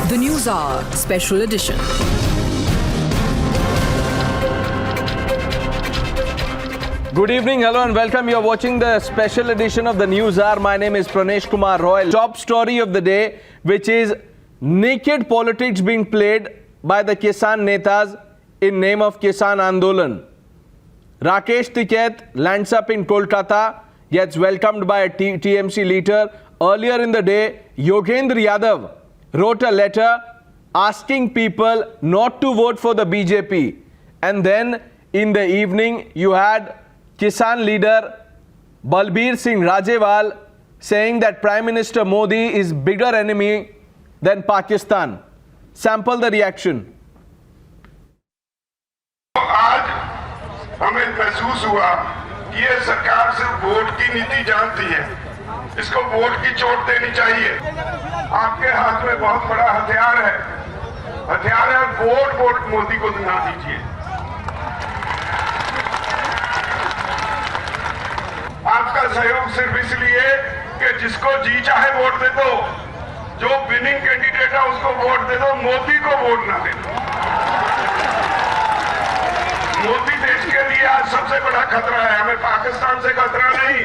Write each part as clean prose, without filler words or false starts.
The News Hour Special Edition. Good evening, hello and welcome. You are watching the special edition of the News Hour. My name is Pranesh Kumar Roy. Top story of the day, which is naked politics being played by the Kisan Netas in name of Kisan Andolan. Rakesh Tikait lands up in Kolkata, gets welcomed by a TMC leader. Earlier in the day, Yogendra Yadav wrote a letter asking people not to vote for the BJP. And then in the evening, you had Kisan leader Balbir Singh Rajewal saying that Prime Minister Modi is bigger enemy than Pakistan. Sample the reaction. आज हमें महसूस हुआ कि ये सरकार सिर्फ vote की नीति जानती है, इसको वोट की चोट देनी चाहिए। आपके हाथ में बहुत बड़ा हथियार है वोट मोदी को ना दीजिए। आपका सहयोग सिर्फ इसलिए कि जिसको जी चाहे वोट दे दो, जो विनिंग कैंडिडेट है उसको वोट दे दो, मोदी को वोट ना दे दो। मोदी देश के लिए आज सबसे बड़ा खतरा है। हमें पाकिस्तान से खतरा नहीं,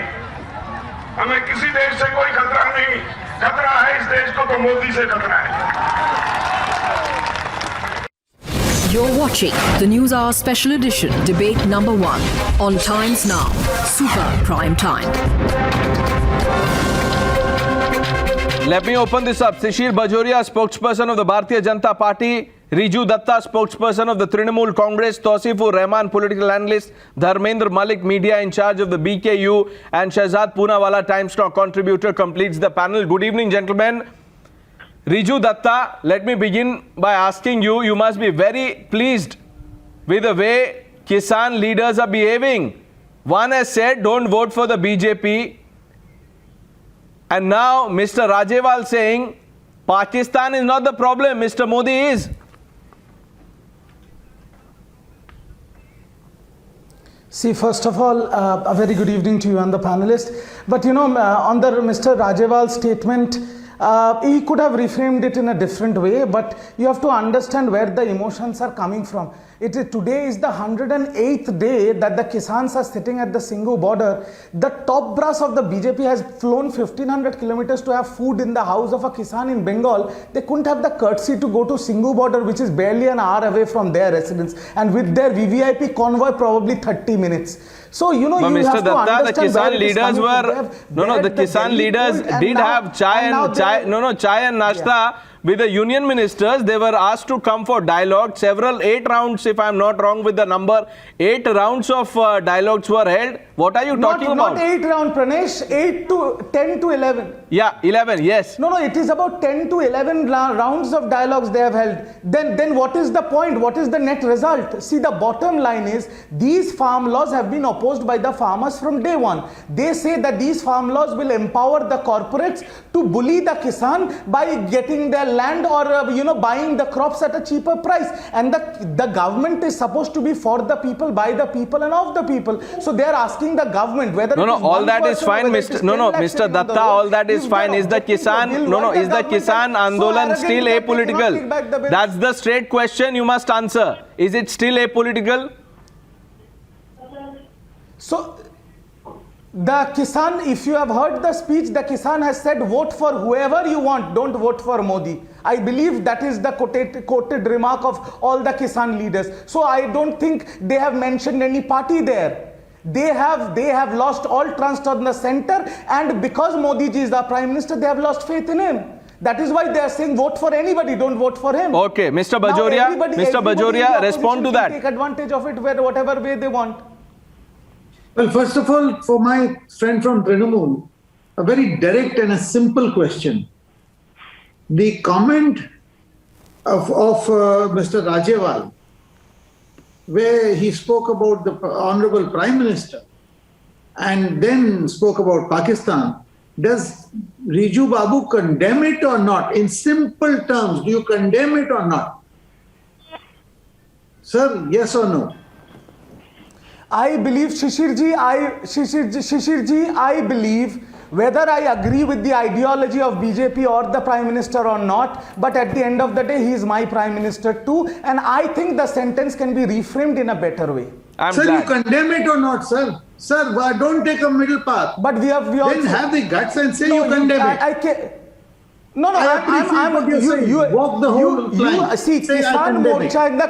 हमें किसी देश से कोई खतरा नहीं, खतरा है इस देश को, तो मोदी से खतरा है। You're watching the News Hour Special Edition, debate number 1 on Times Now, Super Prime Time. Let me open this up. Shishir Bajoria, spokesperson of the Bharatiya Janata Party. Riju Datta, spokesperson of the Trinamool Congress. Tausifur Rahman, political analyst. Dharmendra Malik, media in charge of the BKU. And Shahzad Poonawala, Times Now contributor, completes the panel. Good evening, gentlemen. Riju Datta, let me begin by asking you, you must be very pleased with the way Kisan leaders are behaving. One has said, don't vote for the BJP. And now Mr. Rajewal saying, Pakistan is not the problem, Mr. Modi is. See, first of all, a very good evening to you and the panelists. But you know, on the Mr. Rajewal's statement, he could have reframed it in a different way, but you have to understand where the emotions are coming from. Today is the 108th day that the Kisans are sitting at the Singhu border. The top brass of the BJP has flown 1500 kilometers to have food in the house of a Kisan in Bengal. They couldn't have the courtesy to go to Singhu border, which is barely an hour away from their residence, and with their VVIP convoy probably 30 minutes. So, you know, But you Mr. have to Datta, the understand where Kisan it is leaders coming were, from. the Kisan leaders did have chai and nashta. Yeah. With the union ministers. They were asked to come for dialogue. 8 rounds, if I am not wrong with the number, 8 rounds of dialogues were held. What are you talking about? Not 8 rounds, Pranesh, 10 to 11. Yeah, 11, yes. No, it is about 10 to 11 rounds of dialogues they have held. Then what is the point? What is the net result? See, the bottom line is these farm laws have been opposed by the farmers from day one. They say that these farm laws will empower the corporates to bully the Kisan by getting their land or buying the crops at a cheaper price. And the government is supposed to be for the people, by the people and of the people. So they are asking the government whether all that is fine, Mr. Datta, all that is fine. Is the Kisan is the Kisan Andolan still apolitical? That's the straight question you must answer. Is it still apolitical? So the Kisan, if you have heard the speech, the Kisan has said vote for whoever you want, don't vote for Modi. I believe that is the quoted remark of all the Kisan leaders. So I don't think they have mentioned any party there. They have lost all trust on the center, and because Modi ji is the Prime Minister, they have lost faith in him. That is why they are saying vote for anybody, don't vote for him. Okay, Mr. Bajoria, respond to that. Take advantage of it whatever way they want. Well, first of all, for my friend from Trinamool, a very direct and a simple question. The comment of Mr. Rajewal, where he spoke about the Honorable Prime Minister and then spoke about Pakistan, does Riju Babu condemn it or not? In simple terms, do you condemn it or not? Sir, yes or no? I believe, Shishir ji, I believe whether I agree with the ideology of BJP or the Prime Minister or not, but at the end of the day, he is my Prime Minister too, and I think the sentence can be reframed in a better way. I'm Sir, glad. you condemn it or not, sir? Sir, don't take a middle path. But we also Then have the guts and say No, you condemn it. I can't. No, I appreciate what you're saying. Walk the whole line. See, Say I Kisan condemn it. Morcha in the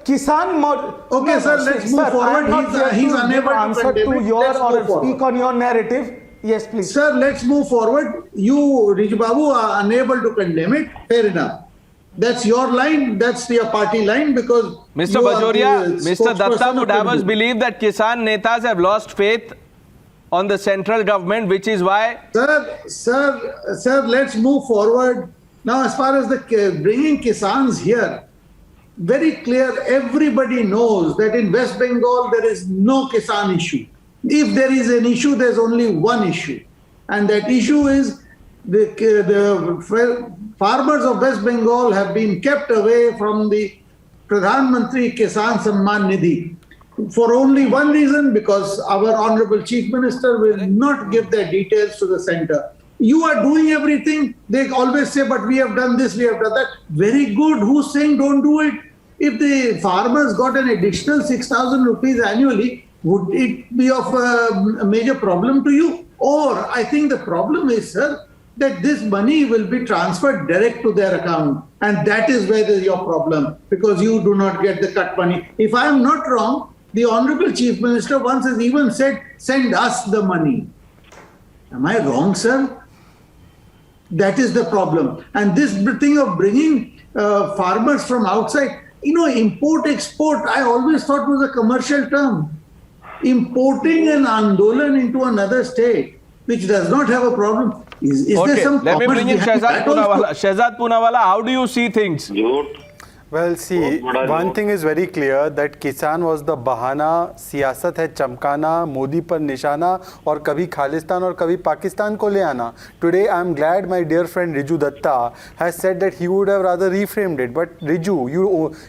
Kisan Morcha. Okay, sir, let's move forward. He's unable to answer condemn to it. your Let's or move forward. speak on your narrative. Yes, please. Sir, let's move forward. You, Riju Babu, are unable to condemn it. Fair enough. That's your line. That's your party line because Mr. you are Bajoria, the Mr. Datta spokesperson would of have us Telugu. believe that Kisan Netas have lost faith on the central government, which is why. Sir, let's move forward. Now, as far as the bringing Kisans here, very clear, everybody knows that in West Bengal there is no Kisan issue. If there is an issue, there's only one issue. And that issue is the farmers of West Bengal have been kept away from the Pradhan Mantri Kisan Samman Nidhi. For only one reason, because our Honorable Chief Minister will not give their details to the center. You are doing everything. They always say, but we have done this, we have done that. Very good. Who's saying don't do it? If the farmers got an additional 6,000 rupees annually, would it be of a major problem to you? Or I think the problem is, sir, that this money will be transferred direct to their account. And that is where is your problem, because you do not get the cut money. If I am not wrong, the Honorable Chief Minister once has even said, send us the money. Am I wrong, sir? That is the problem. And this thing of bringing farmers from outside, import-export, I always thought was a commercial term. Importing an Andolan into another state, which does not have a problem, is there Okay, some let me commerce bring in behind Shehzad that also? Poonawalla. Shehzad Poonawalla, how do you see things? Well, see, one thing is very clear that किसान was the बहाना, सियासत है चमकाना, मोदी पर निशाना और कभी खालिस्तान और कभी पाकिस्तान को ले आना. Today, I am glad my dear friend Riju Datta has said that he would have rather reframed it. But Riju,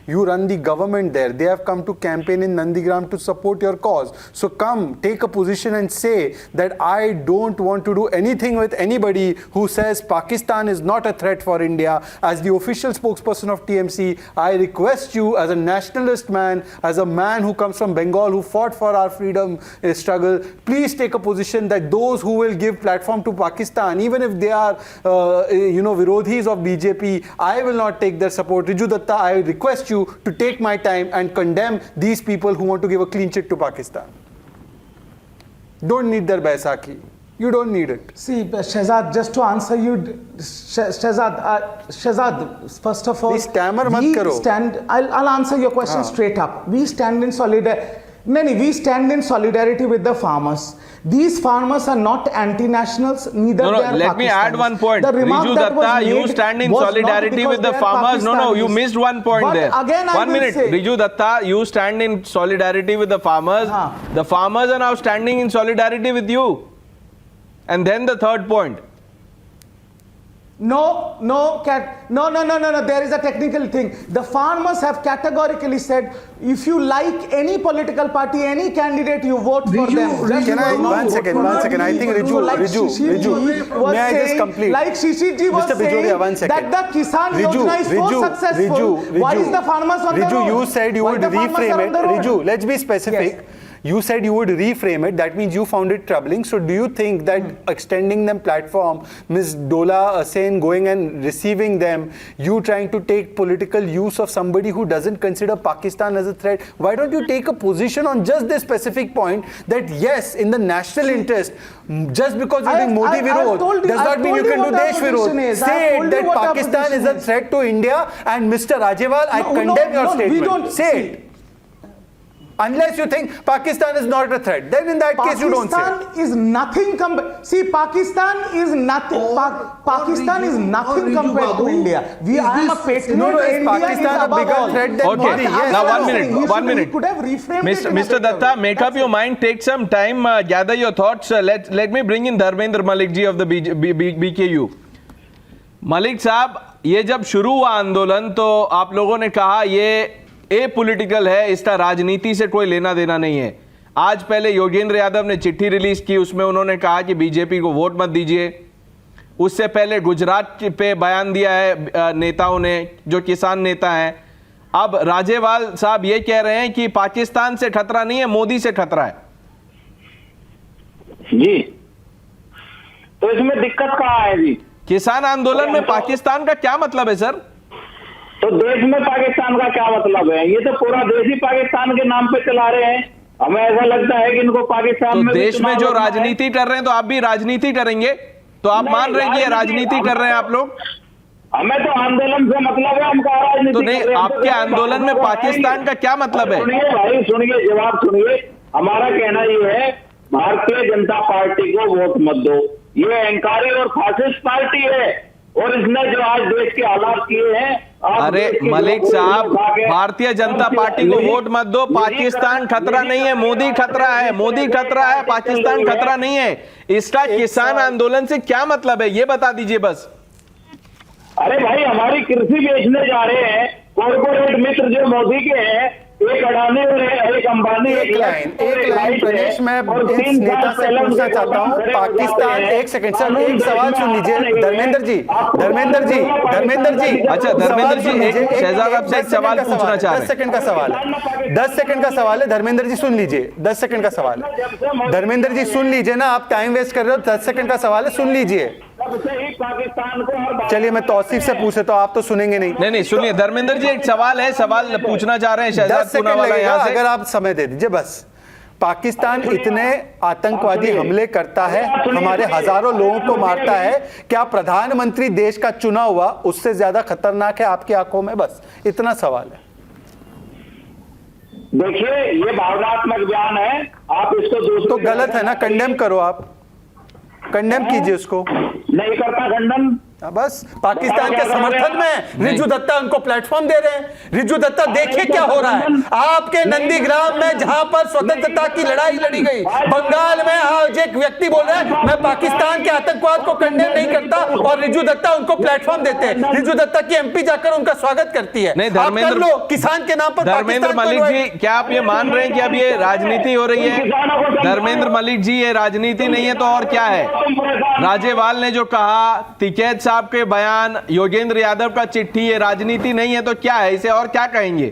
you run the government there. They have come to campaign in Nandigram to support your cause. So come, take a position and say that I don't want to do anything with anybody who says Pakistan is not a threat for India. As the official spokesperson of TMC, I request you as a nationalist man, as a man who comes from Bengal, who fought for our freedom struggle, please take a position that those who will give platform to Pakistan, even if they are, virodhis of BJP, I will not take their support. Riju Datta, I request you to take my time and condemn these people who want to give a clean chit to Pakistan. Don't need their Baisakhi. You don't need it. See, Shehzad, just to answer you, Shehzad, first of all, Please stammer mat karo. I'll answer your question straight up. We stand in solidarity with the farmers. These farmers are not anti-nationals, neither they are Let me add one point. The remark Riju that was Datta, you made stand in was not solidarity because with the they are farmers. No, you Pakistanis. missed one point But there. again, I 1 will minute. say- Riju Datta, you stand in solidarity with the farmers. The farmers are now standing in solidarity with you. And then the third point. No, there is a technical thing. The farmers have categorically said, if you like any political party, any candidate, you vote for Riju, them. Riju, Can I, one second, I think Riju, may I just complete? Like Shishiji was Mr. saying, Bajoria, 1 second. that the Kisan Yojana is so successful. Why is the farmers on the road? Riju, you said you Why would the farmers are reframe on it. the road? Riju, let's be specific. Yes. You said you would reframe it. That means you found it troubling. So do you think that extending them platform, Ms. Dola Sen going and receiving them, you trying to take political use of somebody who doesn't consider Pakistan as a threat? Why don't you take a position on just this specific point that yes, in the national interest, just because you're doing Modi Virod does not mean you can do Desh Virod. Say it that Pakistan is a threat to India, and Mr. Rajewal, I condemn your statement. Say it. Unless you think Pakistan is not a threat, then in that case you don't say. Pakistan is nothing Pakistan is nothing. Pakistan is nothing compared to India. I am a patriot. Is Pakistan a bigger threat than Modi? Yes. Now 1 minute. He could have reframed it in a Mr. better Datta, way. make up your mind, take some time, gather your thoughts. Let me bring in Dharmendra Malik ji of the BKU. Malik साहब, ये जब शुरू हुआ आंदोलन तो आप लोगों ने कहा ये ए पॉलिटिकल है, इसका राजनीति से कोई लेना देना नहीं है. आज पहले योगेंद्र यादव ने चिट्ठी रिलीज की, उसमें उन्होंने कहा कि बीजेपी को वोट मत दीजिए। उससे पहले गुजरात पे बयान दिया है नेताओं ने, जो किसान नेता हैं। अब राजेवाल साहब ये कह रहे हैं कि पाकिस्तान से खतरा नहीं है, मोदी से खतरा है। जी, तो इसमें दिक्कत कहाँ है जी? किसान आंदोलन में पाकिस्तान का क्या मतलब है सर? तो देश में पाकिस्तान का क्या मतलब है? ये तो पूरा देश ही पाकिस्तान के नाम पे चला रहे हैं। हमें ऐसा लगता है कि इनको पाकिस्तान तो में देश में जो राजनीति कर रहे हैं, तो आप भी राजनीति करेंगे? तो आप मान रहे हैं कि ये राजनीति कर रहे हैं आप लोग? हमें तो आंदोलन से मतलब है, हम कहा राजनीति तो नहीं, आपके आंदोलन में पाकिस्तान का क्या मतलब है? सुनिए भाई, सुनिए, जवाब सुनिए। हमारा कहना ये है, भारतीय जनता पार्टी को वोट मत दो। ये अहंकारी और फासिस्ट पार्टी है, और इसने जो आज देश के हालात किए हैं। अरे मलिक साहब, भारतीय जनता पार्टी को वोट मत दो। पाकिस्तान खतरा नहीं है, मोदी खतरा है। मोदी खतरा है, पाकिस्तान खतरा नहीं है। इसका किसान आंदोलन से क्या मतलब है, ये बता दीजिए बस। अरे भाई, हमारी कृषि बेचने जा रहे हैं कॉर्पोरेट मित्र जो मोदी के हैं, एक अडानी और एक अंबानी। एक लाइन प्रदेश में इस नेता से पूछना चाहता हूं, पाकिस्तान, एक सेकंड सर, एक सवाल सुन लीजिए। धर्मेंद्र जी अच्छा, धर्मेंद्र जी एक शहजाद आपसे एक सवाल पूछना चाह रहे हैं। 10 सेकंड का सवाल है, 10 सेकंड का सवाल है। धर्मेंद्र जी सुन लीजिए, 10 सेकंड का सवाल है। धर्मेंद्र जी सुन लीजिए ना, आप टाइम वेस्ट कर रहे हो। 10 सेकंड का सवाल है, सुन लीजिए। पाकिस्तान को चलिए मैं तौसीफ से पूछे तो आप तो सुनेंगे नहीं। नहीं सुनिए, धर्मेंद्र जी एक सवाल है, सवाल पूछना चाह रहे हैं 10 शहजाद सेकंड पूनावाला लगेगा, यहाँ से। अगर आप समय दे दीजिए बस। पाकिस्तान इतने आतंकवादी हमले करता है, हमारे हजारों लोगों को मारता है, क्या प्रधानमंत्री देश का चुना हुआ उससे ज्यादा खतरनाक है आपकी आंखों में? बस इतना सवाल है। देखिए, ये भावनात्मक बयान है, आप इसको तो गलत है ना, कंडेम करो, आप कंडेम कीजिए उसको। नहीं करता खंडन। बस पाकिस्तान के समर्थन में रिजू दत्ता उनको प्लेटफॉर्म दे रहे हैं। रिजू दत्ता देखिए क्या हो रहा है आपके नंदीग्राम में, जहां पर स्वतंत्रता की लड़ाई लड़ी गई। बंगाल में आज एक व्यक्ति बोल रहा है मैं पाकिस्तान के आतंकवाद को कंडेम नहीं करता, और रिजू दत्ता उनको प्लेटफॉर्म देते हैं। रिजू दत्ता की एमपी जाकर उनका स्वागत करती है। नहीं, आप कर लो किसान के नाम पर। धर्मेंद्र मलिक जी, क्या आप ये मान रहे हैं कि अब ये राजनीति हो रही है? धर्मेंद्र मलिक जी, ये राजनीति नहीं है तो और क्या है? राजेवाल ने जो कहा, टिकैत साहब के बयान, योगेंद्र यादव का चिट्ठी, ये राजनीति नहीं है तो क्या है? इसे और क्या कहेंगे?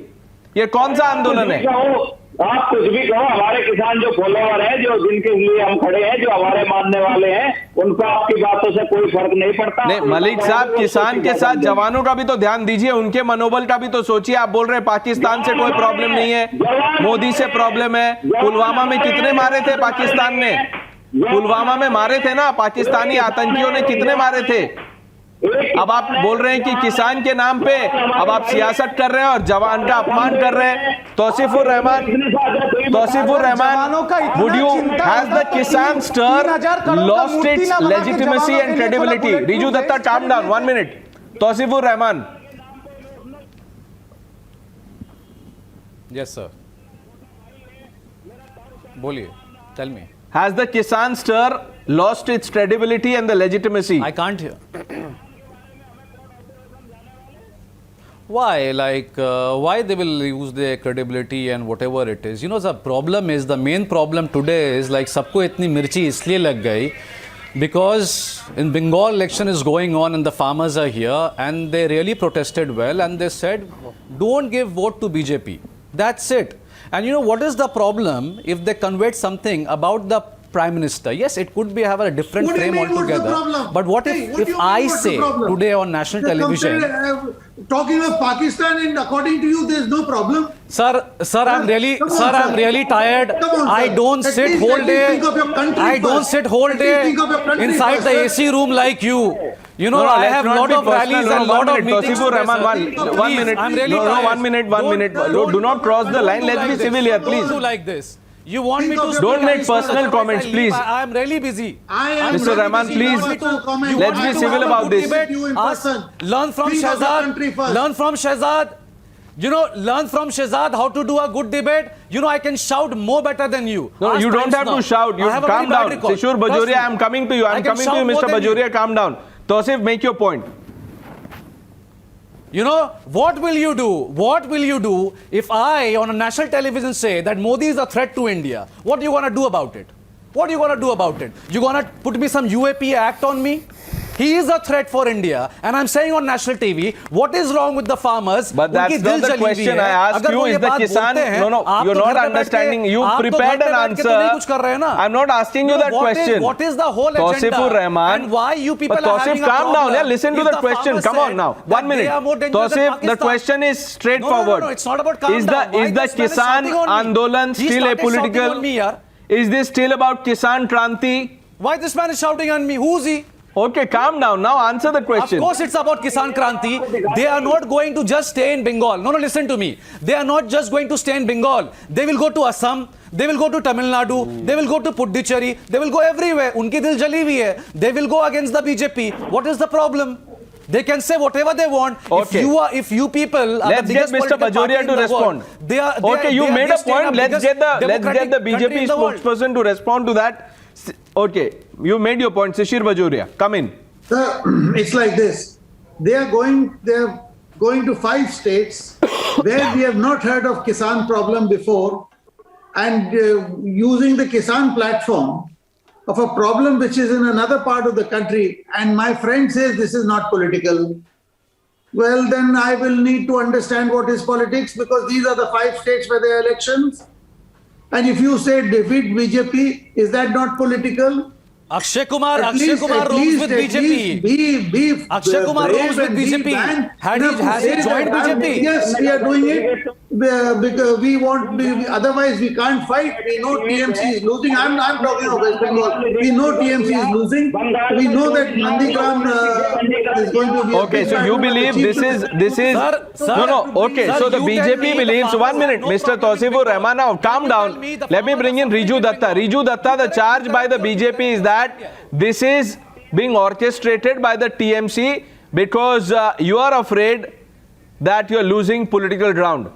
ये कौन सा आंदोलन है? आप कुछ भी कहो, हमारे किसान जो फॉलोअर हैं, जो जिनके लिए हम खड़े हैं, जो हमारे मानने वाले हैं, उनको आपकी बातों से कोई फर्क नहीं पड़ता। नहीं मलिक साहब, किसान के साथ जवानों का भी तो ध्यान दीजिए, उनके मनोबल का भी तो सोचिए। आप बोल रहे हैं पाकिस्तान से कोई प्रॉब्लम नहीं है, मोदी से प्रॉब्लम है। पुलवामा में कितने मारे थे पाकिस्तान ने? पुलवामा में मारे थे ना, पाकिस्तानी आतंकियों ने कितने मारे थे? अब आप बोल रहे हैं कि किसान के नाम पे अब आप सियासत कर रहे हैं और जवान का अपमान कर रहे हैं। तौसीफुर Rahman, would you, has the Kisan stir lost its legitimacy and credibility? Riju Datta, calm down, 1 minute. Tauseefur Rahman. Yes sir, बोलिए, tell me. Has the Kisan stir lost its credibility and the legitimacy? I can't hear. Why? Why they will lose their credibility and whatever it is? You know, the problem is, the main problem today is सबको इतनी मिर्ची इसलिए लग गई because in Bengal election is going on and the farmers are here and they really protested well and they said don't give vote to BJP. That's it. And you know what is the problem? If they conveyed something about the Prime Minister, yes, it could be have a different frame altogether. But what if I say today on national television, talking of Pakistan, and according to you, there is no problem. Sir, I'm really tired. I don't sit whole day. I don't sit whole day inside the AC room like you. You know, I have lot of rallies and lot of meetings. Tauseefur Rahman, one minute. I'm really tired. tired. 1 minute. Do not cross the line. Let's be civil here, please. Don't do like this. You want me to speak? Don't make personal comments, please. I'm really busy. Mr. Rahman, please. Let's be civil about this. Learn from Shehzad. Learn from Shehzad. You know, learn from Shehzad how to do a good debate. You know, I can shout more better than you. No, you don't have to shout. You calm down. Sishur Bajoria, I'm coming to you. I'm coming to you, Mr. Bajoria. Calm down. Tausif, make your point. You know, what will you do? What will you do if I, on a national television, say that Modi is a threat to India? What are you going to do about it? What are you going to do about it? You going to put me some UAP act on me? He is a threat for India, and I'm saying on national TV, what is wrong with the farmers? But that's not the question I asked you. Is the Kisan? No, you're not understanding. You prepared an answer. I'm not asking you that question. What is the whole agenda? Tausifur Rahman. And why you people but are having Tausif, a calm problem? down. Yeah, listen to the question. Come on now. 1 minute. Tausif, the question is straightforward. No, it's not about calm down. Is the Kisan Andolan still a political? Is this still about Kisan Kranti? Why this man is shouting on me? Who's he? Okay, calm down. Now answer the question. Of course it's about Kisan Kranti. They are not going to just stay in Bengal. No, listen to me. They are not just going to stay in Bengal. They will go to Assam. They will go to Tamil Nadu. They will go to Puducherry. They will go everywhere. Unki dil jali hui hai. They will go against the BJP. What is the problem? They can say whatever they want. Okay. If you people are let's the get biggest Mr. Bajoria to respond. You made a point. Let's get the BJP spokesperson to respond to that. Okay, you made your point. Shishir Bajoria, come in. It's like this. They're going to 5 states where we have not heard of Kisan problem before, and using the Kisan platform of a problem which is in another part of the country, and my friend says this is not political. Well, then I will need to understand what is politics, because these are the 5 states where there are elections. And if you say defeat BJP, is that not political? Akshay Kumar roams with BJP. Akshay Kumar roams with BJP. Has he joined BJP? Yes, we are doing it because we want. Otherwise, we can't fight. We know TMC is losing. I'm talking of West Bengal. We know TMC is losing. We know that Nandigram is going to be. Okay, so you believe this is no. Okay, so the BJP believes. 1 minute, Mr. Tausifur Rahman. Now calm down. Let me bring in Riju Datta. Riju Datta, the charge by the BJP is that this is being orchestrated by the TMC because you are afraid that you are losing political ground.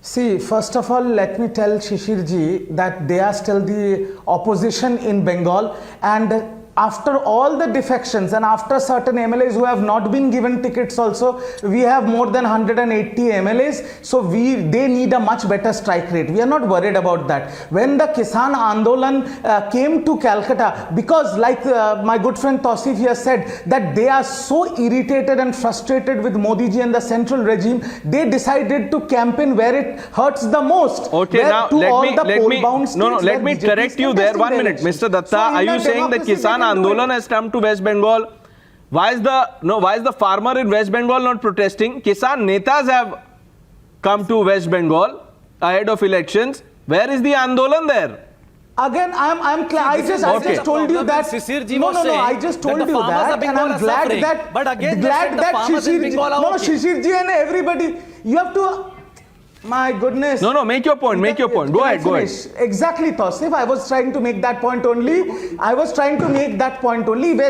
See, first of all, let me tell Shishir ji that they are still the opposition in Bengal, and after all the defections and after certain MLAs who have not been given tickets also, we have more than 180 MLAs. So they need a much better strike rate. We are not worried about that. When the Kisan Andolan came to Calcutta, because like my good friend Tausif here said, that they are so irritated and frustrated with Modi ji and the central regime, they decided to campaign where it hurts the most. Okay, now let me correct you there. 1 minute, Mr. Datta. Are you saying the Kisan Andolan has come to West Bengal? Why is the farmer in West Bengal not protesting? Kisan Netas have come to West Bengal ahead of elections. Where is the Andolan there? Again, I just told you that. I just told you that, and I'm glad that Shishir ji and everybody, you have to. My goodness. No, make your point. Go ahead. Exactly, Tausif. I was trying to make that point only. Where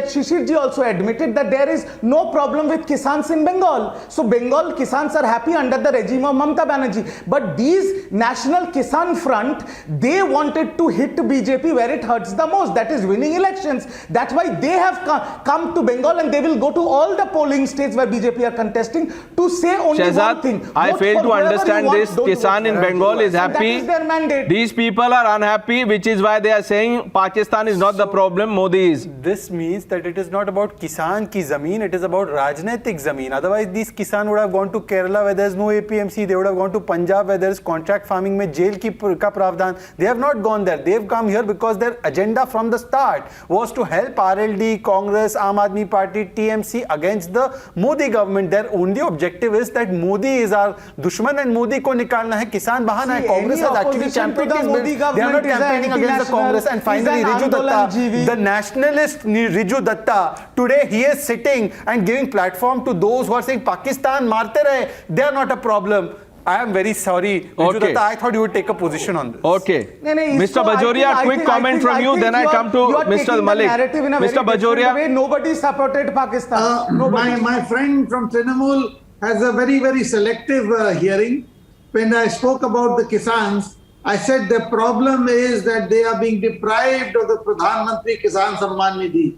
Shishir ji also admitted that there is no problem with Kisans in Bengal. So Bengal Kisans are happy under the regime of Mamata Banerjee. But these National Kisan Front, they wanted to hit BJP where it hurts the most. That is winning elections. That's why they have come to Bengal, and they will go to all the polling states where BJP are contesting to say only Shehzad, one thing. I fail to understand this. Kisan in Bengal is happy. That is their mandate. These people are unhappy, which is why they are saying Pakistan is not the problem, Modi is. This means that it is not about Kisan ki zameen, it is about Rajnetik zameen. Otherwise, these Kisan would have gone to Kerala where there is no APMC. They would have gone to Punjab where there is contract farming mein jail ka pravdhan. They have not gone there. They have come here because their agenda from the start was to help RLD, Congress, Aam Aadmi Party, TMC against the Modi government. Their only objective is that Modi is our dushman and Modi को निकालना है किसान बहाना है Congress has actually championed this bill. They are not campaigning against the Congress. And finally Riju Datta, the nationalist Riju Datta, today he is sitting and giving platform to those who are saying Pakistan मारते रहे, they are not a problem. I am very sorry, Riju Datta, I thought you would take a position on this. Okay. Mr. Bajoria, quick comment from you, then I come to Mr. Malik. Mr. Bajoria. Nobody supported Pakistan. My friend from Trinamool has a very, very selective hearing. When I spoke about the Kisans, I said the problem is that they are being deprived of the Pradhan Mantri Kisan Samman Nidhi.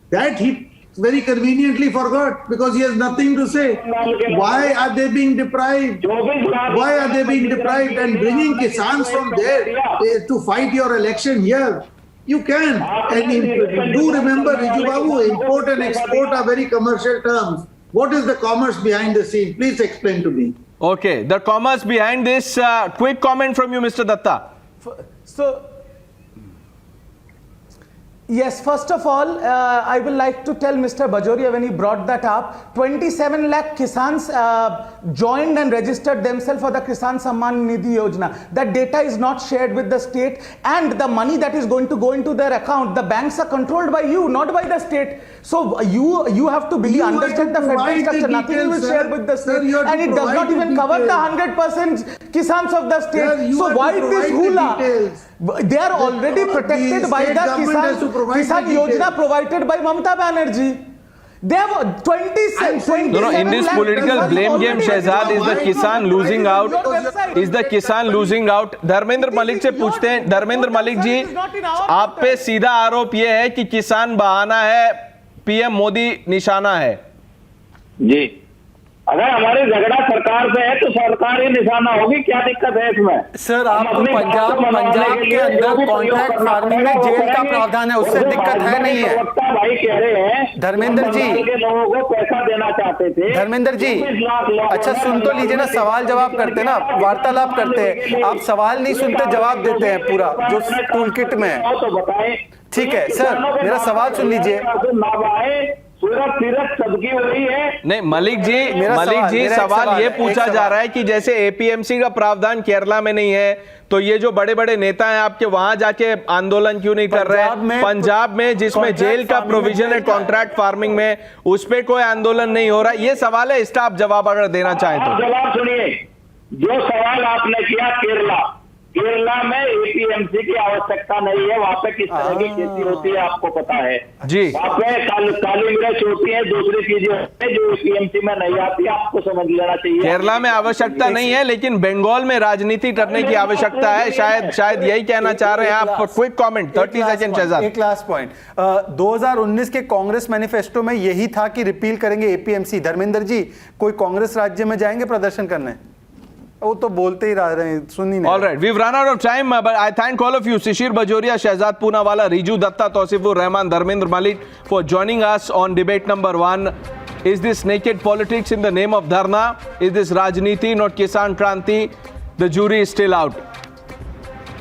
That he very conveniently forgot because he has nothing to say. Why are they being deprived? Why are they being deprived and bringing Kisans from there to fight your election here? You can. And do remember, Riju Babu, import and export are very commercial terms. What is the commerce behind the scene? Please explain to me. Okay, the commerce behind this. Quick comment from you, Mr. Datta. So, yes, first of all, I will like to tell Mr. Bajoria when he brought that up, 27 lakh Kisans joined and registered themselves for the Kisan Samman Nidhi Yojana. That data is not shared with the state, and the money that is going to go into their account, the banks are controlled by you, not by the state. So you have to understand the federal structure. Nothing you will share with the state, and it does not even cover the 100% Kisans of the state. So why this hula? They are already protected by the Kisan Yojana provided by Mamata Banerjee. They have 27 No, in this political blame game, Shehzad, is the Kisan losing out? Is the Kisan losing out? Dharmendra Malik से पूछते हैं, धर्मेंद्र मलिक जी, आप पे सीधा आरोप ये है कि किसान बहाना है, पीएम मोदी निशाना है। जी, अगर हमारी झगड़ा सरकार से है तो सरकार ही निशाना होगी, क्या दिक्कत है इसमें? सर, आपको पंजाब के अंदर कॉन्ट्रैक्ट फार्मिंग में जेल का प्रावधान है, उससे दिक्कत है नहीं है? भाई कह रहे हैं धर्मेंद्र जी, के लोगों को पैसा देना चाहते थे। धर्मेंद्र जी, अच्छा सुन तो लीजिए ना, सवाल जवाब करते ना, वार्तालाप करते हैं, आप सवाल नहीं सुनते, जवाब देते हैं पूरा जो टूल किट में है। तो बताएं। ठीक है सर, मेरा सवाल सुन लीजिए। सबकी हो रही है। नहीं मलिक जी सवाल ये पूछा जा रहा है कि जैसे एपीएमसी का प्रावधान केरला में नहीं है, तो ये जो बड़े बड़े नेता हैं आपके, वहां जाके आंदोलन क्यों नहीं कर रहे हैं? पंजाब में जिसमें जेल का प्रोविजन है कॉन्ट्रैक्ट फार्मिंग में, उस पर कोई आंदोलन नहीं हो रहा। ये सवाल है, इसका आप जवाब अगर देना चाहें तो। जवाब सुनिए, जो सवाल आपने किया केरला में एपीएमसी की आवश्यकता नहीं है, वहां पे किस तरह की खेती होती है आपको पता है जी। वहां पे काली मिर्च होती है, दूसरी चीजें होती है जो एपीएमसी में नहीं आती, आपको समझ लेना चाहिए। केरला में आवश्यकता नहीं है, लेकिन बंगाल में राजनीति करने की आवश्यकता है, शायद यही कहना चाह रहे हैं आप। Quick comment, 30 second Shahzad. एक लास्ट पॉइंट, 2019 के कांग्रेस मैनिफेस्टो में यही था कि रिपील करेंगे एपीएमसी। धर्मेंद्र जी, कोई कांग्रेस राज्य में जाएंगे प्रदर्शन करने? वो तो बोलते ही रह रहे हैं, सुन ही नहीं। All right, we've run out of time, but I thank all of you, Shishir Bajoria, Shehzad Poonawala, Riju Datta, Tausifur Rahman, Dharmendra Malik, for joining us on debate number 1. Is this naked politics in the name of Dharna? Is this Rajniti, not Kisan Kranti? The jury is still out.